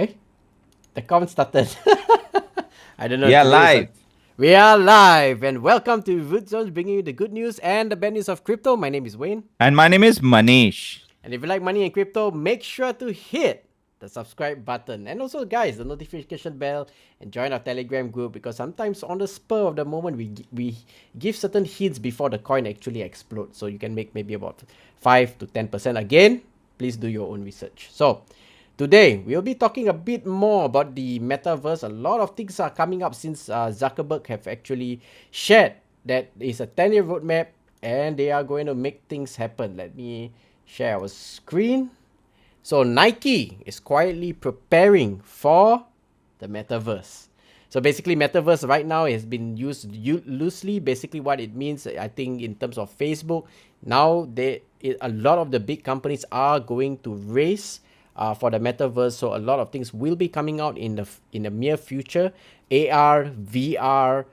Eh, the count started. I don't know. We are live. We are live, and welcome to Root Zones, bringing you the good news and the bad news of crypto. My name is Wayne, And my name is Manish. and if you like money and crypto, make sure to hit the subscribe button and also, guys, the notification bell, and join our Telegram group because sometimes on the spur of the moment we give certain hints before the coin actually explodes. So you can make maybe about 5 to 10%. Again, please do your own research. So today, we'll be talking a bit more about the metaverse. A lot of things are coming up since Zuckerberg have actually shared that it's a 10-year roadmap and they are going to make things happen. Let me share our screen. So Nike is quietly preparing for the metaverse. So basically, metaverse right now has been used loosely. Basically, what it means, I think, in terms of Facebook, now a lot of the big companies are going to race for the metaverse. So a lot of things will be coming out in the near future. AR, VR,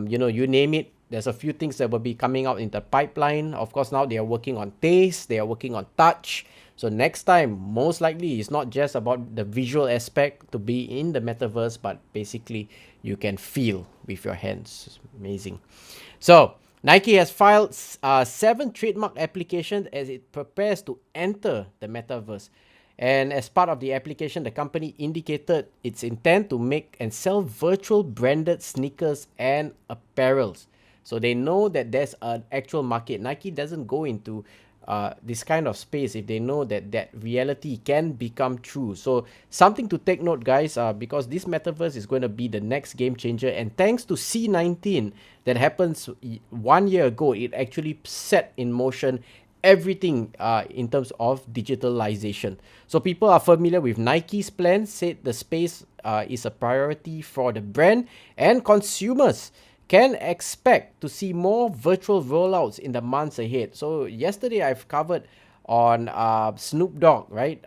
you name it. There's a few things that will be coming out in the pipeline. Of course, now they are working on taste, they are working on touch. So next time, most likely, it's not just about the visual aspect to be in the metaverse, but basically you can feel with your hands. It's amazing. So Nike has filed 7 trademark applications as it prepares to enter the metaverse. And as part of the application, the company indicated its intent to make and sell virtual branded sneakers and apparels. So they know that there's an actual market. Nike doesn't go into this kind of space if they know that that reality can become true. So something to take note, guys, because this metaverse is going to be the next game changer. And thanks to C19 that happens 1 year ago, it actually set in motion everything in terms of digitalization. So people are familiar with Nike's plan, said the space is a priority for the brand, and consumers can expect to see more virtual rollouts in the months ahead. So yesterday I've covered on Snoop Dogg, right?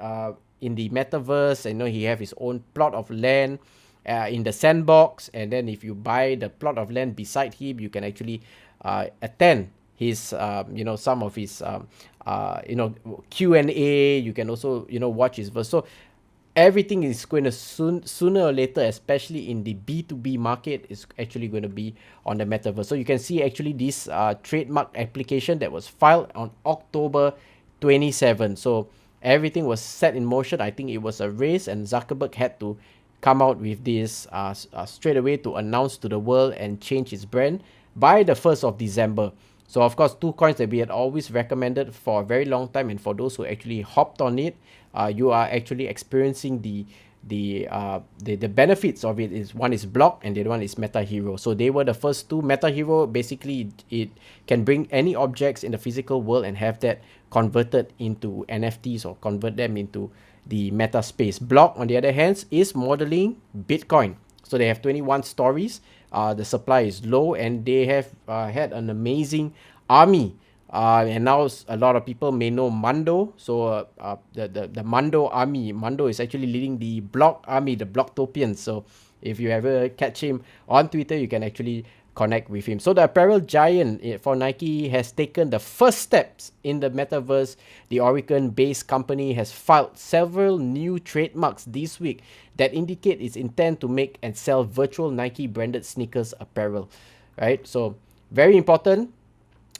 In the metaverse, he have his own plot of land in the sandbox, and then if you buy the plot of land beside him, you can actually attend his some of his Q&A. You can also watch his verse. So everything is going to sooner or later, especially in the B2B market, is actually going to be on the metaverse. So you can see actually this trademark application that was filed on October 27. So everything was set in motion. I think it was a race, and Zuckerberg had to come out with this straight away to announce to the world and change its brand by the 1st of December. So of course, 2 coins that we had always recommended for a very long time, and for those who actually hopped on it, you are actually experiencing the benefits of it. Is one is Block and the other one is Meta Hero. So they were the first 2. Meta Hero, basically it can bring any objects in the physical world and have that converted into NFTs or convert them into the meta space. Block, on the other hand, is modeling Bitcoin. So they have 21 stories. The supply is low, and they have had an amazing army. And now a lot of people may know Mando. So the Mando army. Mando is actually leading the Block army, the Blocktopians. So if you ever catch him on Twitter, you can actually connect with him. So the apparel giant for Nike has taken the first steps in the metaverse. The Oregon-based company has filed several new trademarks this week that indicate its intent to make and sell virtual Nike branded sneakers apparel, right? So very important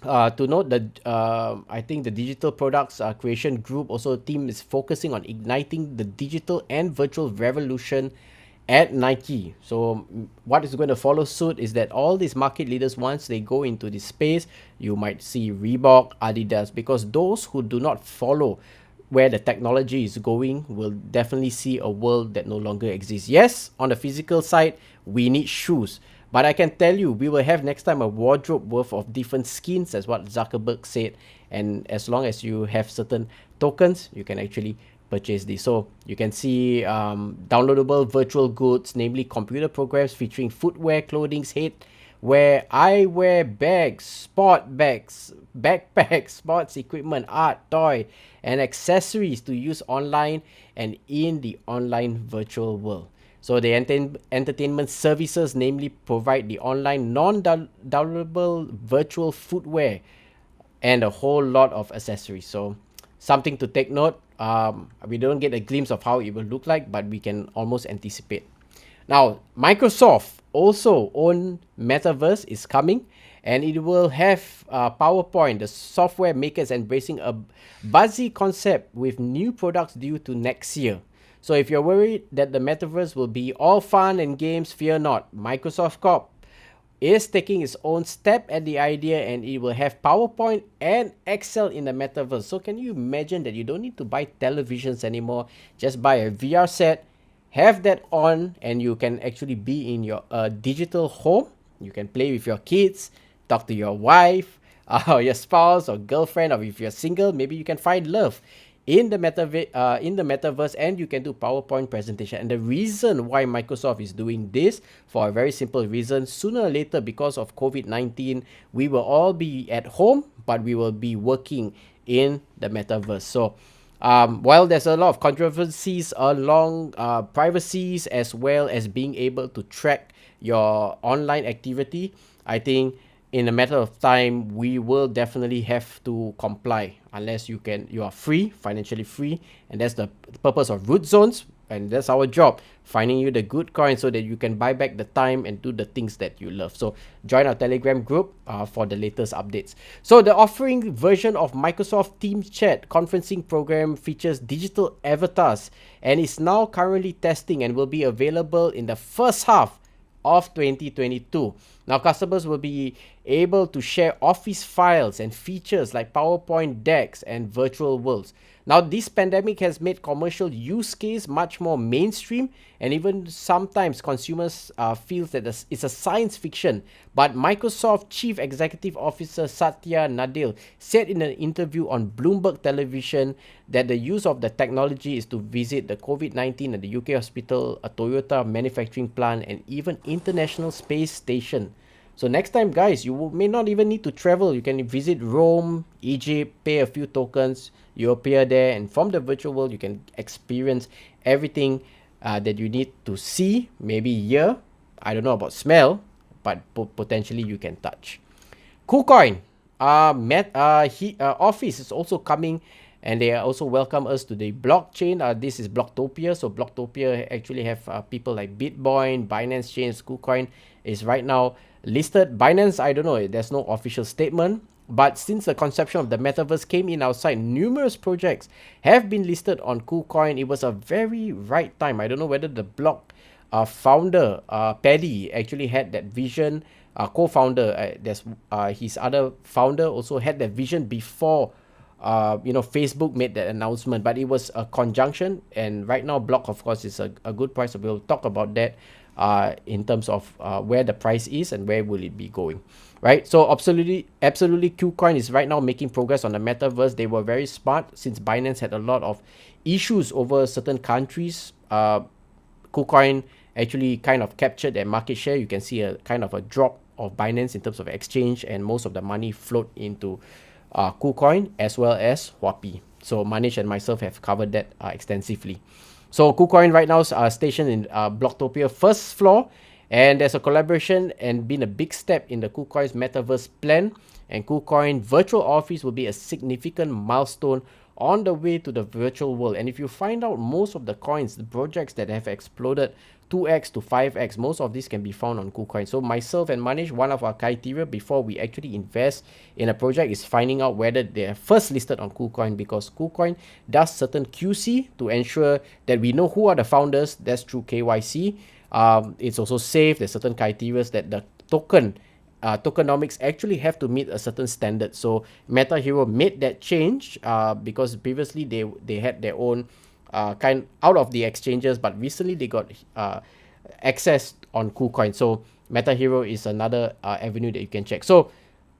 to note that I think the digital products creation group also team is focusing on igniting the digital and virtual revolution at Nike. So what is going to follow suit is that all these market leaders, once they go into this space, you might see Reebok, Adidas, because those who do not follow where the technology is going will definitely see a world that no longer exists. Yes, on the physical side, we need shoes. But I can tell you, we will have next time a wardrobe worth of different skins, as what Zuckerberg said. And as long as you have certain tokens, you can actually purchase this. So you can see downloadable virtual goods, namely computer programs featuring footwear, clothing, headwear, eyewear, bags, sport bags, backpacks, sports equipment, art, toy, and accessories to use online and in the online virtual world. So the entertainment services namely provide the online non-downloadable virtual footwear and a whole lot of accessories. So something to take note. We don't get a glimpse of how it will look like, but we can almost anticipate. Now, Microsoft also own Metaverse is coming, and it will have PowerPoint. The software makers embracing a buzzy concept with new products due to next year. So if you're worried that the Metaverse will be all fun and games, fear not. Microsoft Corp is taking its own step at the idea, and it will have PowerPoint and Excel in the Metaverse. So can you imagine that you don't need to buy televisions anymore? Just buy a VR set, have that on, and you can actually be in your digital home. You can play with your kids, talk to your wife, or your spouse or girlfriend, or if you're single, maybe you can find love in the metaverse, and you can do PowerPoint presentation. And the reason why Microsoft is doing this, for a very simple reason: sooner or later, because of COVID-19, we will all be at home, but we will be working in the metaverse. So while there's a lot of controversies along privacies as well as being able to track your online activity, I think in a matter of time we will definitely have to comply, unless you are free, financially free. And that's the purpose of root zones, and that's our job, finding you the good coin so that you can buy back the time and do the things that you love. So join our Telegram group for the latest updates. So the offering version of Microsoft Teams chat conferencing program features digital avatars, and is now currently testing and will be available in the first half of 2022. Now, customers will be able to share Office files and features like PowerPoint decks and virtual worlds. Now, this pandemic has made commercial use case much more mainstream, and even sometimes consumers feel that it's a science fiction. But Microsoft Chief Executive Officer Satya Nadella said in an interview on Bloomberg Television that the use of the technology is to visit the COVID-19 at the UK hospital, a Toyota manufacturing plant, and even International Space Station. So next time, guys, you may not even need to travel. You can visit Rome, Egypt, pay a few tokens, you appear there, and from the virtual world, you can experience everything that you need to see, maybe hear. I don't know about smell, but potentially you can touch. KuCoin, Office is also coming, and they also welcome us to the blockchain. This is Blocktopia. So Blocktopia actually have people like Bitcoin, Binance Chain, KuCoin is right now listed. Binance, I don't know, there's no official statement. But since the conception of the metaverse came in outside, numerous projects have been listed on KuCoin. It was a very right time. I don't know whether the block founder, Paddy, actually had that vision. Co-founder, there's his other founder also had that vision before Facebook made that announcement. But it was a conjunction, and right now Block, of course, is a good price. So we'll talk about that in terms of where the price is and where will it be going, right? So absolutely KuCoin is right now making progress on the metaverse. They were very smart, since Binance had a lot of issues over certain countries. KuCoin actually kind of captured their market share. You can see a kind of a drop of Binance in terms of exchange, and most of the money flowed into KuCoin as well as Huobi. So Manish and myself have covered that extensively. So KuCoin right now is stationed in Blocktopia first floor, and there's a collaboration and been a big step in the KuCoin's metaverse plan. And KuCoin Virtual Office will be a significant milestone on the way to the virtual world. And if you find out, most of the coins, the projects that have exploded 2x to 5x, most of these can be found on KuCoin. So myself and Manish, one of our criteria before we actually invest in a project is finding out whether they are first listed on KuCoin, because KuCoin does certain QC to ensure that we know who are the founders. That's through KYC. It's also safe. There's certain criteria that the tokenomics actually have to meet a certain standard. So Meta Hero made that change because previously they had their own kind out of the exchanges, but recently they got access on KuCoin. So Meta Hero is another avenue that you can check. So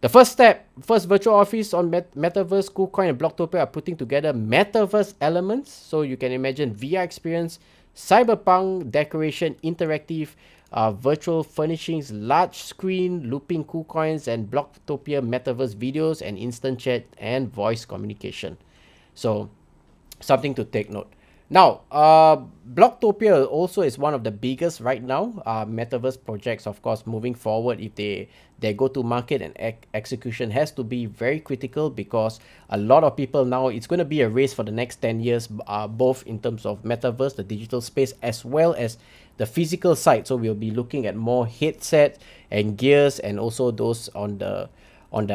the first virtual office on Metaverse, KuCoin and Blocktopia are putting together Metaverse elements. So you can imagine VR experience, cyberpunk decoration, interactive virtual furnishings, large screen, looping KuCoins, and Blocktopia Metaverse videos and instant chat and voice communication. So something to take note. Now, Blocktopia also is one of the biggest right now metaverse projects. Of course, moving forward, if they go to market and execution has to be very critical, because a lot of people now, it's going to be a race for the next 10 years, both in terms of metaverse, the digital space, as well as the physical side. So we'll be looking at more headset and gears, and also those on the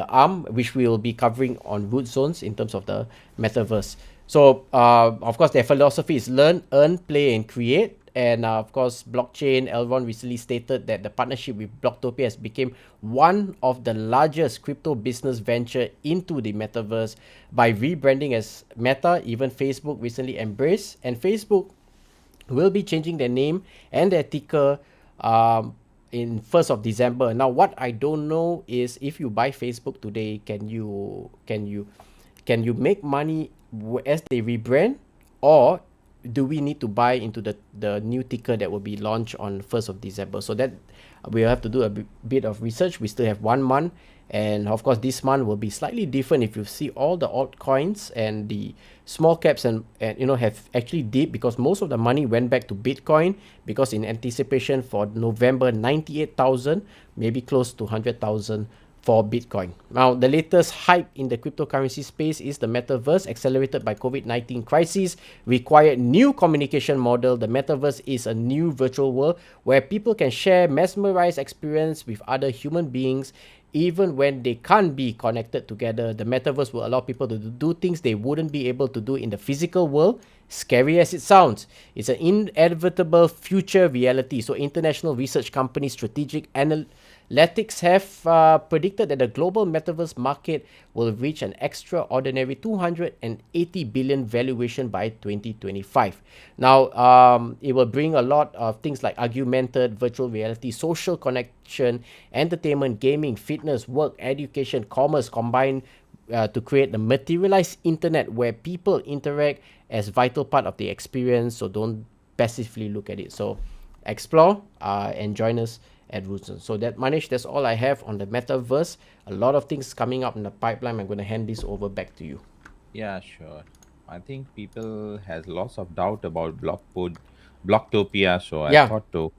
arm, which we will be covering on root zones in terms of the metaverse. So, of course, their philosophy is learn, earn, play, and create. And of course, blockchain, Elron recently stated that the partnership with Blocktopia has become one of the largest crypto business venture into the metaverse by rebranding as Meta. Even Facebook recently embraced, and Facebook will be changing their name and their ticker in 1st of December. Now, what I don't know is, if you buy Facebook today, can you make money as they rebrand, or do we need to buy into the new ticker that will be launched on 1st of December? So that we'll have to do a bit of research. We still have 1 month, and of course this month will be slightly different. If you see all the altcoins and the small caps, and have actually dipped, because most of the money went back to Bitcoin, because in anticipation for November, 98,000, maybe close to 100,000 for Bitcoin. Now, the latest hype in the cryptocurrency space is the metaverse, accelerated by COVID-19 crisis, required new communication model. The metaverse is a new virtual world where people can share mesmerized experience with other human beings, even when they can't be connected together. The metaverse will allow people to do things they wouldn't be able to do in the physical world. Scary as it sounds, it's an inevitable future reality. So, international research company Strategic Analytics have predicted that the global metaverse market will reach an extraordinary 280 billion valuation by 2025. Now, it will bring a lot of things like augmented virtual reality, social connection, entertainment, gaming, fitness, work, education, commerce combined to create the materialized internet where people interact as vital part of the experience. So don't passively look at it. So explore and join us at Rootson. So that, Manish, that's all I have on the metaverse. A lot of things coming up in the pipeline. I'm going to hand this over back to you. Yeah, sure. I think people has lots of doubt about Blocktopia, so I Yeah, thought to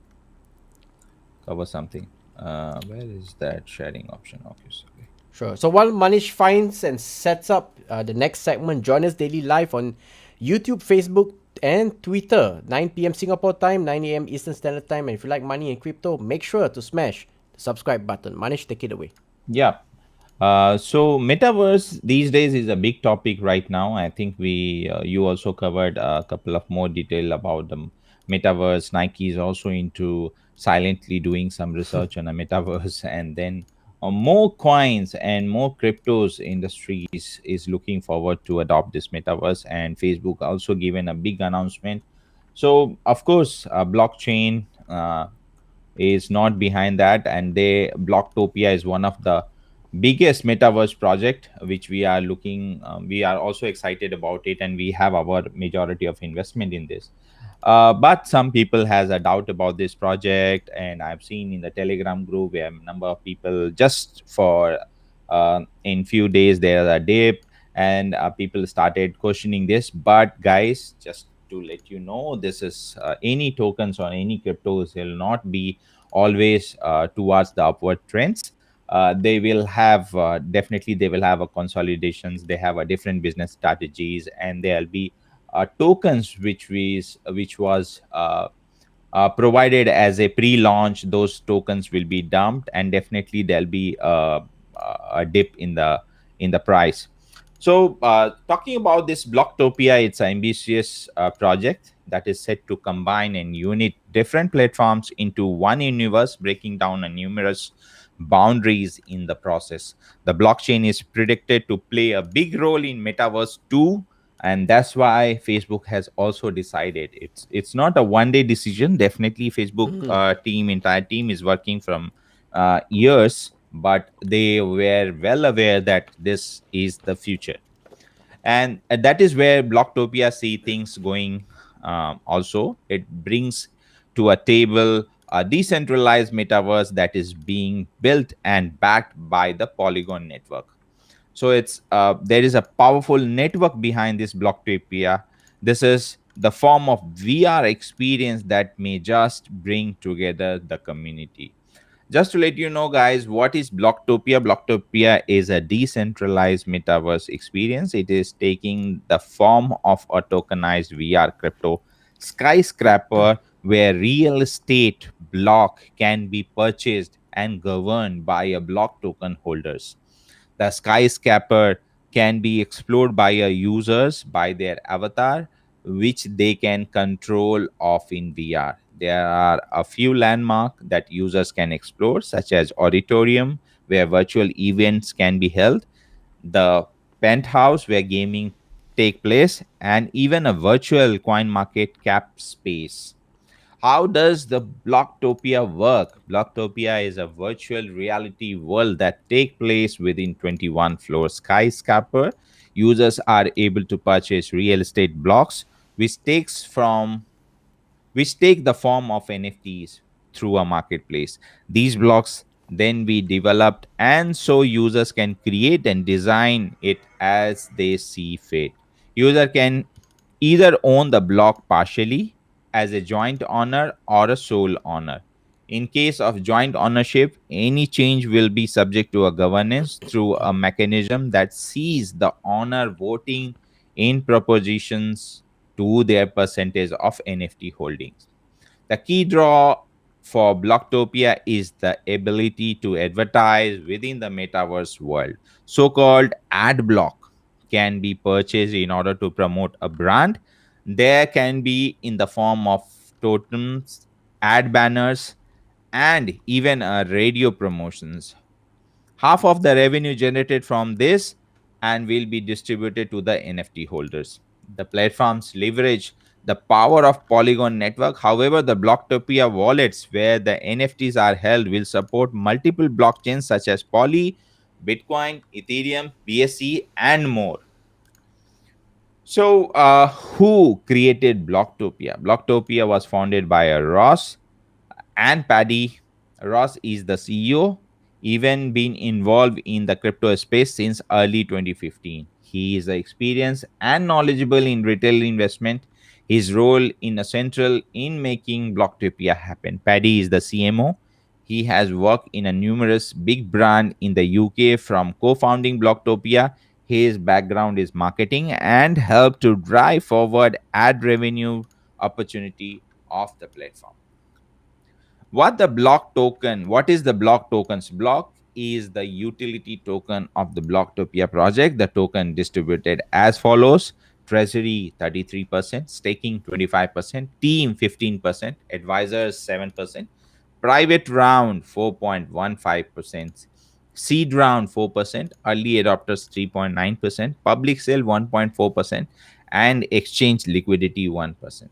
cover something. Where is that sharing option? Okay, sorry. sure. So while Manish finds and sets up the next segment, join us daily live on YouTube, Facebook, and Twitter, 9 p.m. Singapore time, 9 a.m. Eastern Standard Time. And if you like money and crypto, make sure to smash the subscribe button. Manish, take it away. Yeah. So metaverse these days is a big topic right now. I think we you also covered a couple of more detail about the metaverse. Nike is also into silently doing some research on a metaverse, and then more coins and more cryptos industries is looking forward to adopt this metaverse. And Facebook also given a big announcement. So of course, blockchain is not behind that, and they Blocktopia is one of the biggest metaverse project which we are looking, we are also excited about it, and we have our majority of investment in this. But some people has a doubt about this project, and I've seen in the Telegram group where a number of people just for in few days there is a dip, and people started questioning this. But guys, just to let you know, this is any tokens or any cryptos will not be always towards the upward trends. They will have definitely they will have a consolidations, they have a different business strategies, and there'll be tokens which was provided as a pre-launch. Those tokens will be dumped, and definitely there'll be a dip in the price. So talking about this Blocktopia, it's an ambitious project that is set to combine and unite different platforms into one universe, breaking down a numerous boundaries in the process. The blockchain is predicted to play a big role in metaverse too, and that's why Facebook has also decided it's not a one day decision. Definitely Facebook entire team is working from years, but they were well aware that this is the future. And that is where Blocktopia see things going. Also, it brings to a table a decentralized metaverse that is being built and backed by the Polygon network. So it's there is a powerful network behind this Blocktopia. This is the form of VR experience that may just bring together the community. Just to let you know, guys, what is Blocktopia? Blocktopia is a decentralized metaverse experience. It is taking the form of a tokenized VR crypto skyscraper where real estate block can be purchased and governed by a block token holders. The skyscraper can be explored by a users by their avatar, which they can control of in VR. There are a few landmarks that users can explore, such as auditorium, where virtual events can be held, the penthouse where gaming take place, and even a virtual coin market cap space. How does the Blocktopia work? Blocktopia is a virtual reality world that take place within 21 floor skyscraper. Users are able to purchase real estate blocks, which takes from which take the form of NFTs through a marketplace. These blocks then be developed, and so users can create and design it as they see fit. User can either own the block partially as a joint owner or a sole owner. In case of joint ownership, any change will be subject to a governance through a mechanism that sees the owner voting in propositions to their percentage of NFT holdings. The key draw for Blocktopia is the ability to advertise within the metaverse world. So called ad block can be purchased in order to promote a brand. There can be in the form of totems, ad banners, and even radio promotions. Half of the revenue generated from this and will be distributed to the NFT holders. The platforms leverage the power of Polygon network. However, the Blocktopia wallets where the NFTs are held will support multiple blockchains such as Poly, Bitcoin, Ethereum, BSC, and more. So, who created Blocktopia? Blocktopia was founded by a Ross and Paddy. Ross is the CEO, even been involved in the crypto space since early 2015. He is experienced and knowledgeable in retail investment. His role in central in making Blocktopia happen. Paddy is the CMO. He has worked in a numerous big brand in the UK from co-founding Blocktopia. His background is marketing and helped to drive forward ad revenue opportunity of the platform. What is the block tokens? Block is the utility token of the Blocktopia project. The token distributed as follows: treasury 33%, staking 25%, team 15%, advisors 7%, private round 4.15%, seed round 4%, early adopters 3.9%, public sale 1.4%, and exchange liquidity 1%.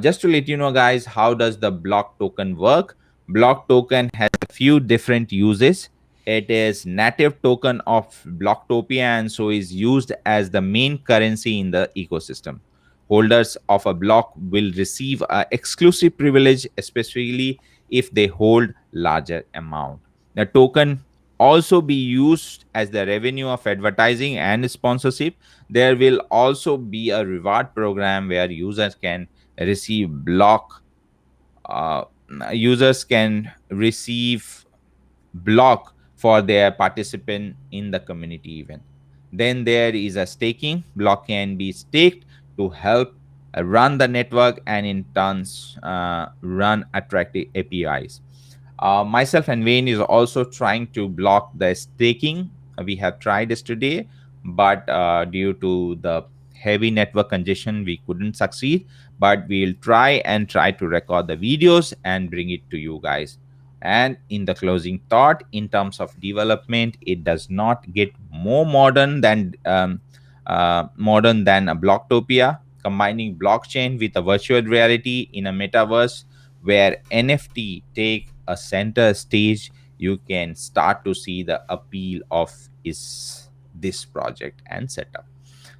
Just to let you know, guys, how does the block token work? Block token has a few different uses. It is native token of Blocktopia and so is used as the main currency in the ecosystem. Holders of a block will receive a exclusive privilege, especially if they hold larger amount. The token also be used as the revenue of advertising and sponsorship. There will also be a reward program where receive block uh, users can receive block for their participant in the community event. Then there is a staking. Block can be staked to help run the network and in turns run attractive APIs. Myself and Wayne is also trying to block the staking. We have tried this today, but due to the heavy network congestion, we couldn't succeed. But we'll try to record the videos and bring it to you guys. And in the closing thought, in terms of development, it does not get more modern than a Blocktopia, combining blockchain with a virtual reality in a metaverse where NFT take a center stage. You can start to see the appeal of is this project and setup.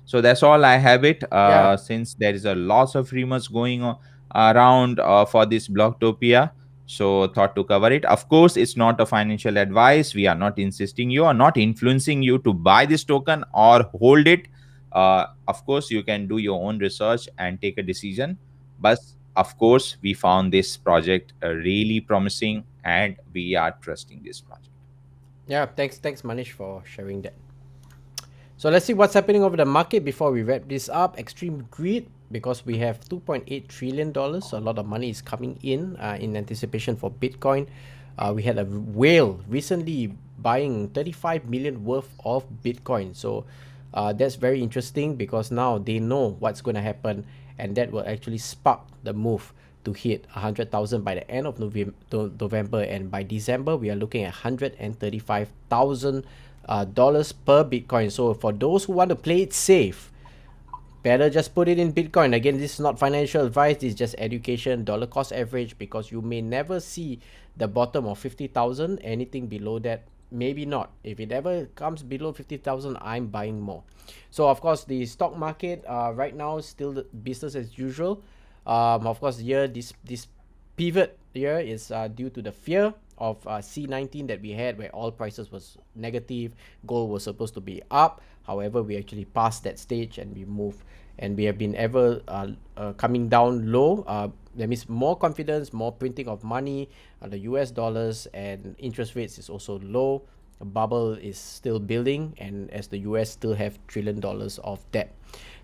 So that's all I have it. Yeah. Since there is a lots of rumors going on around for this Blocktopia, so thought to cover it. Of course, it's not a financial advice. We are not insisting you or not influencing you to buy this token or hold it. Of course, you can do your own research and take a decision. But of course, we found this project really promising, and we are trusting this project. Yeah, thanks Manish for sharing that. So let's see what's happening over the market before we wrap this up. Extreme greed, because we have $2.8 trillion. So a lot of money is coming in anticipation for Bitcoin. We had a whale recently buying 35 million worth of Bitcoin. So that's very interesting because now they know what's going to happen, and that will actually spark the move to hit 100,000 by the end of November, and by December we are looking at 135,000 dollars per Bitcoin. So for those who want to play it safe, better just put it in Bitcoin. Again, this is not financial advice, this is just education, dollar cost average, because you may never see the bottom of 50,000. Anything below that, maybe not. If it ever comes below 50,000, I'm buying more. So of course, the stock market right now is still the business as usual. Of course, here this pivot here is due to the fear of C19 that we had, where oil prices was negative, gold was supposed to be up. However, we actually passed that stage and we moved, and we have been ever coming down low. That means more confidence, more printing of money, the US dollars, and interest rates is also low. The bubble is still building, and as the US still have $1 trillion of debt.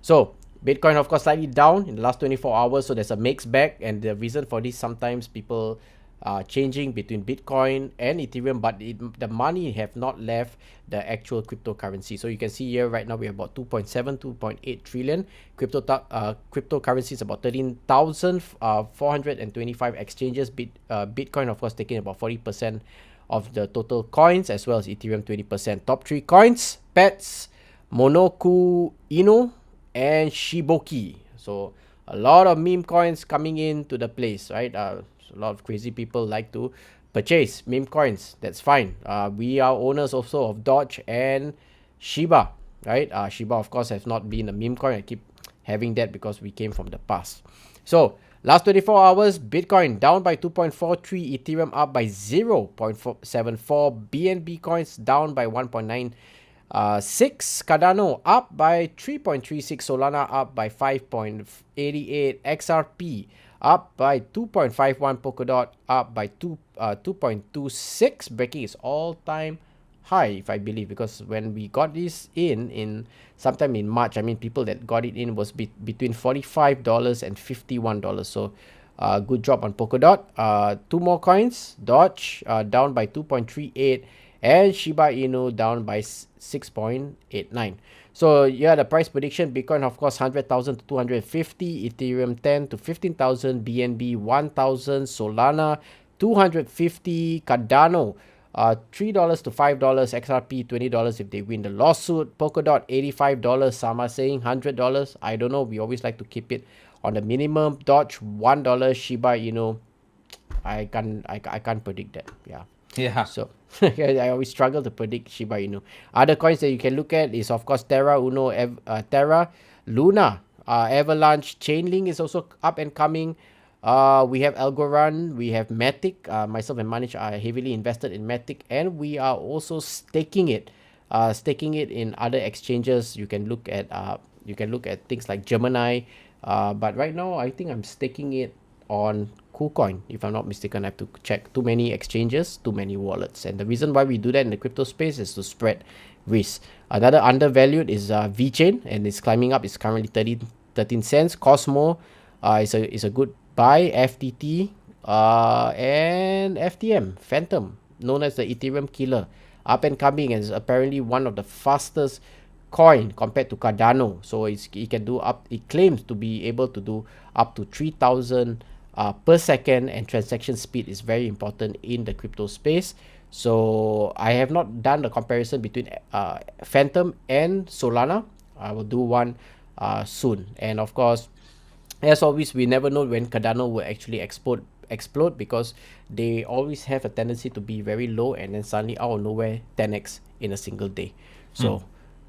So Bitcoin, of course, slightly down in the last 24 hours. So there's a mixed bag. And the reason for this, sometimes people are changing between Bitcoin and Ethereum, but the money have not left the actual cryptocurrency. So you can see here right now we have about 2.7, 2.8 trillion. Cryptocurrency is about 13,425 exchanges. Bitcoin, of course, taking about 40% of the total coins, as well as Ethereum 20%. Top 3 coins: Pets, Monoku Ino, and Shiboki. So a lot of meme coins coming into the place, right? A lot of crazy people like to purchase meme coins. That's fine. We are owners also of Doge and Shiba, right? Shiba, of course, has not been a meme coin. I keep having that because we came from the past. So last 24 hours, Bitcoin down by 2.43, Ethereum up by 0.74, BNB coins down by 1.9. 6, Cardano up by 3.36, Solana up by 5.88, XRP up by 2.51, Polkadot up by 2.26, breaking its all-time high, if I believe, because when we got this in sometime in March, I mean, people that got it in was between $45 and $51. So good job on Polkadot. 2 more coins, Doge down by 2.38, and Shiba Inu down by 6.89. So yeah, the price prediction: Bitcoin, of course, 100,000 to 250, Ethereum 10 to 15,000, BNB 1,000, Solana 250, Cardano $3 to $5, XRP $20 if they win the lawsuit, Polkadot $85, Sama saying $100. I don't know. We always like to keep it on the minimum. Doge $1, Shiba Inu, I can't predict that. Yeah. Yeah. So I always struggle to predict Shiba Inu. Other coins that you can look at is, of course, Terra, Uno, Terra, Luna, Avalanche, Chainlink is also up and coming. We have Algorand, we have Matic. Myself and Manish are heavily invested in Matic, and we are also staking it in other exchanges. You can look at things like Gemini, but right now I think I'm staking it on KuCoin, if I'm not mistaken. I have to check. Too many exchanges, too many wallets, and the reason why we do that in the crypto space is to spread risk. Another undervalued is VeChain, and it's climbing up. It's currently 13 cents. Cosmo is a good buy. FTT and FTM, Phantom, known as the Ethereum killer, up and coming, and is apparently one of the fastest coin compared to Cardano. So it claims to be able to do up to 3,000 per second, and transaction speed is very important in the crypto space. So I have not done the comparison between Phantom and Solana. I will do one soon. And of course, as always, we never know when Cardano will actually explode, because they always have a tendency to be very low and then suddenly out of nowhere 10x in a single day. So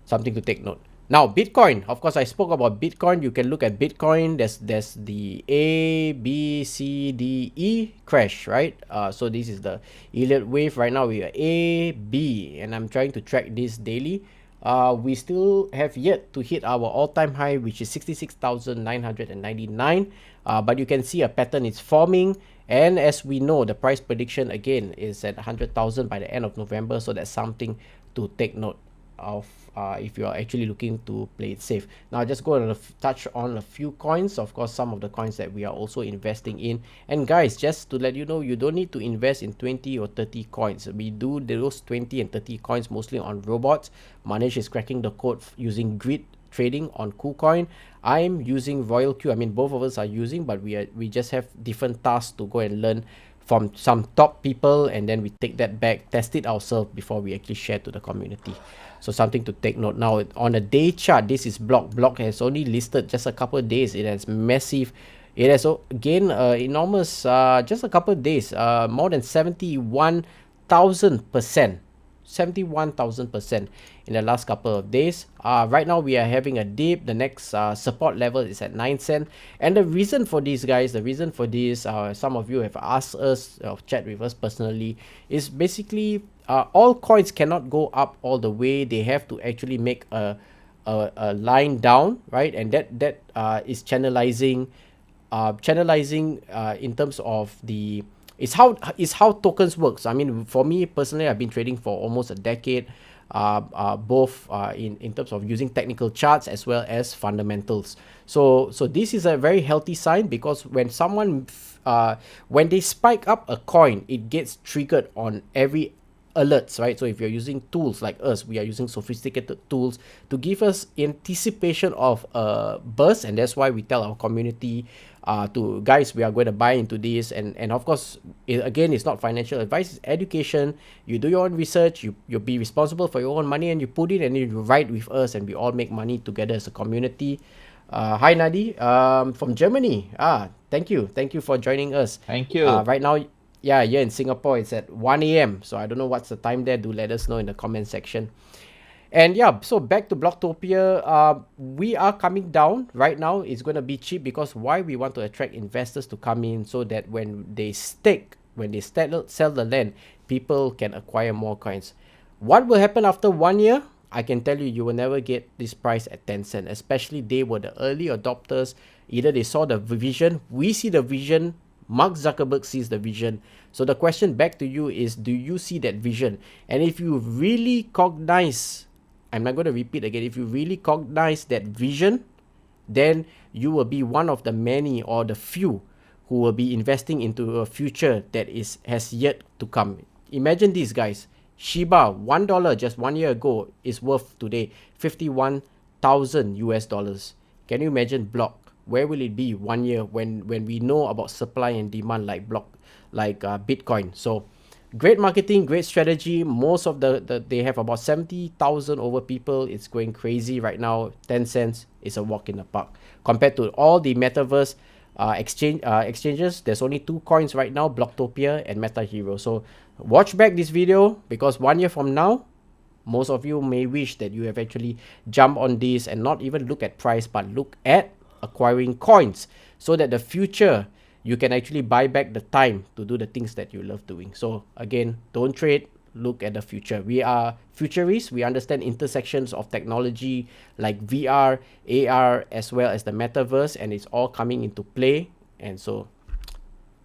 something to take note. Now, Bitcoin. Of course, I spoke about Bitcoin. You can look at Bitcoin. There's the A, B, C, D, E crash, right? So this is the Elliott wave. Right now we are A, B, and I'm trying to track this daily. we still have yet to hit our all-time high, which is 66,999. But you can see a pattern is forming. And as we know, the price prediction again is at 100,000 by the end of November. So that's something to take note of if you're actually looking to play it safe. Now, just go and touch on a few coins. Of course, some of the coins that we are also investing in. And guys, just to let you know, you don't need to invest in 20 or 30 coins. We do those 20 and 30 coins mostly on robots. Manish is cracking the code using grid trading on KuCoin. I'm using Royal Q. I mean, both of us are using, but we just have different tasks to go and learn from some top people, and then we take that back, test it ourselves before we actually share to the community. So something to take note. Now on a day chart, this is Block has only listed just a couple of days. It has massive, it has gained enormous just a couple of days, more than 71,000%. 71,000% in the last couple of days. Right now we are having a dip. The next support level is at 9 cents. And the reason for this, guys, some of you have asked us, chat with us personally, is basically all coins cannot go up all the way. They have to actually make a line down, right? And that is channelizing in terms of the it's how tokens works. I mean, for me personally, I've been trading for almost a decade, both in terms of using technical charts as well as fundamentals. So this is a very healthy sign, because when when they spike up a coin, it gets triggered on every alerts, right? So if you're using tools like us, we are using sophisticated tools to give us anticipation of a burst, and that's why we tell our community to guys, we are going to buy into this, and of course, again, it's not financial advice, it's education. You do your own research, you be responsible for your own money, and you put it and you ride with us, and we all make money together as a community. Hi Nadi, from Germany. Thank you for joining us. Thank you. Right now, yeah, here in Singapore it's at 1 a.m. So I don't know what's the time there. Do let us know in the comment section. And yeah, so back to Blocktopia, we are coming down right now. It's going to be cheap, because why we want to attract investors to come in, so that when they sell the land, people can acquire more coins. What will happen after 1 year? I can tell you, you will never get this price at 10 cents, especially they were the early adopters. Either they saw the vision, we see the vision, Mark Zuckerberg sees the vision. So the question back to you is, do you see that vision? And if you really cognize, I'm not going to repeat again, if you really cognize that vision, then you will be one of the many or the few who will be investing into a future that has yet to come. Imagine these guys. Shiba, $1 just 1 year ago is worth today 51,000 US dollars. Can you imagine Block? Where will it be 1 year when we know about supply and demand like Bitcoin? So great marketing, great strategy. Most of they have about 70,000 over people. It's going crazy right now. 10 cents is a walk in the park compared to all the Metaverse exchanges. There's only 2 coins right now, Blocktopia and MetaHero. So watch back this video, because 1 year from now, most of you may wish that you have actually jumped on this and not even look at price, but look at acquiring coins, so that the future you can actually buy back the time to do the things that you love doing. So again, don't trade, look at the future. We are futurists. We understand intersections of technology like VR, AR, as well as the Metaverse, and it's all coming into play. And so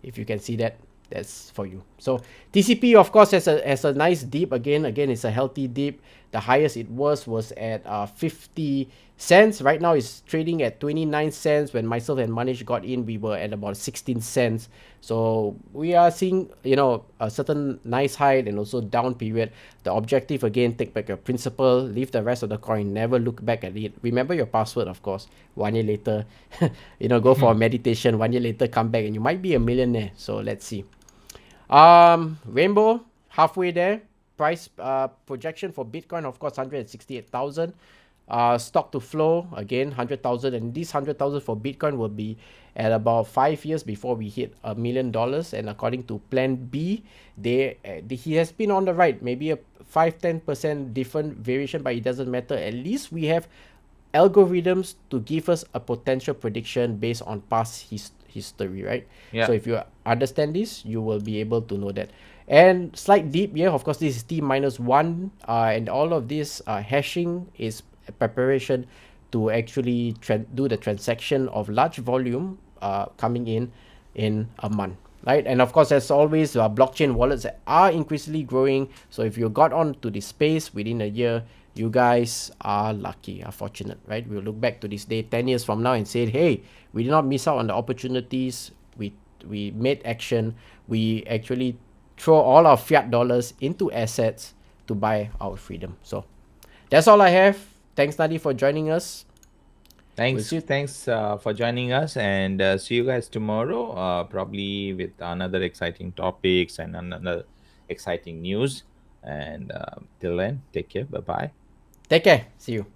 if you can see that, that's for you. So TCP, of course, has a nice dip. Again, it's a healthy dip. The highest it was at 50 cents. Right now it's trading at 29 cents. When myself and Manish got in, we were at about 16 cents. So we are seeing, a certain nice height and also down period. The objective, again, take back your principal, leave the rest of the coin, never look back at it. Remember your password, of course. 1 year later, go for a meditation. 1 year later, come back and you might be a millionaire. So let's see. Rainbow, halfway there. Price projection for Bitcoin, of course, 168,000. Stock to flow, again, 100,000. And this 100,000 for Bitcoin will be at about 5 years before we hit $1 million. And according to Plan B, he has been on the right. Maybe a 5-10% different variation, but it doesn't matter. At least we have algorithms to give us a potential prediction based on past history, right? Yeah. So if you understand this, you will be able to know that. And slight dip here, of course, this is T minus one, and all of this hashing is a preparation to actually do the transaction of large volume coming in a month, right? And of course, as always, blockchain wallets are increasingly growing. So if you got on to this space within a year, you guys are lucky, are fortunate, right? We'll look back to this day 10 years from now and say, hey, we did not miss out on the opportunities. We made action. We actually throw all our fiat dollars into assets to buy our freedom. So that's all I have. Thanks, Nadi, for joining us. We'll see you. Thanks for joining us, and see you guys tomorrow, probably with another exciting topics and another exciting news. And till then, take care. Bye bye. Take care. See you.